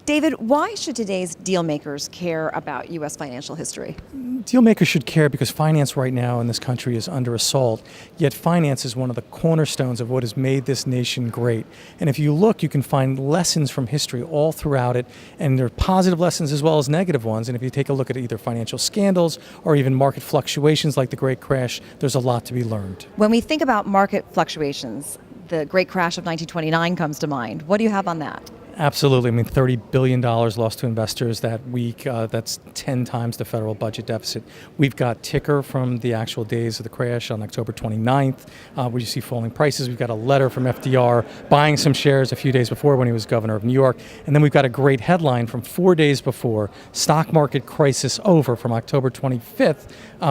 David, why should today's deal makers care about U.S. financial history? Deal makers should care because finance right now in this country is under assault, yet finance is one of the cornerstones of what has made this nation great. And if you look, you can find lessons from history all throughout it, and there are positive lessons as well as negative ones. And if you take a look at either financial scandals or even market fluctuations like the Great Crash, there's a lot to be learned. When we think about market fluctuations, the Great Crash of 1929 comes to mind. What do you have on that? Absolutely. I mean, $30 billion lost to investors that week. That's 10 times the federal budget deficit. We've got ticker from the actual days of the crash on October 29th, where you see falling prices. We've got a letter from FDR buying some shares a few days before when he was governor of New York. And then we've got a great headline from 4 days before, stock market crisis over, from October 25th,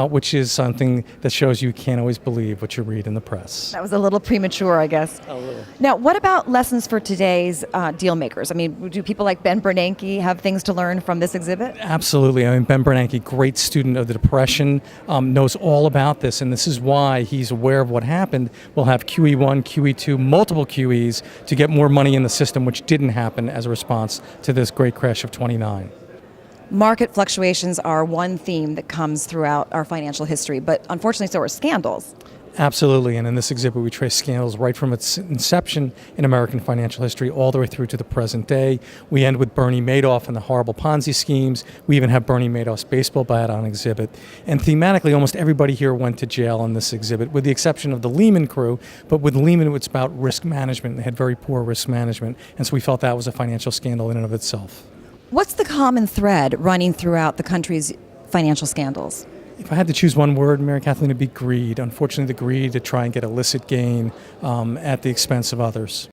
which is something that shows you can't always believe what you read in the press. That was a little premature, I guess. A little. Now, what about lessons for today's deal makers? I mean, do people like Ben Bernanke have things to learn from this exhibit? Absolutely. I mean, Ben Bernanke, great student of the Depression, knows all about this, and this is why he's aware of what happened. We'll have QE1, QE2, multiple QEs to get more money in the system, which didn't happen as a response to this great crash of '29. Market fluctuations are one theme that comes throughout our financial history, but unfortunately so are scandals. Absolutely, and in this exhibit we trace scandals right from its inception in American financial history all the way through to the present day. We end with Bernie Madoff and the horrible Ponzi schemes. We even have Bernie Madoff's baseball bat on exhibit. And thematically, almost everybody here went to jail in this exhibit, with the exception of the Lehman crew. But with Lehman, it's about risk management. They had very poor risk management, and so we felt that was a financial scandal in and of itself. What's the common thread running throughout the country's financial scandals? If I had to choose one word, Mary Kathleen, it'd be greed. Unfortunately, the greed to try and get illicit gain at the expense of others.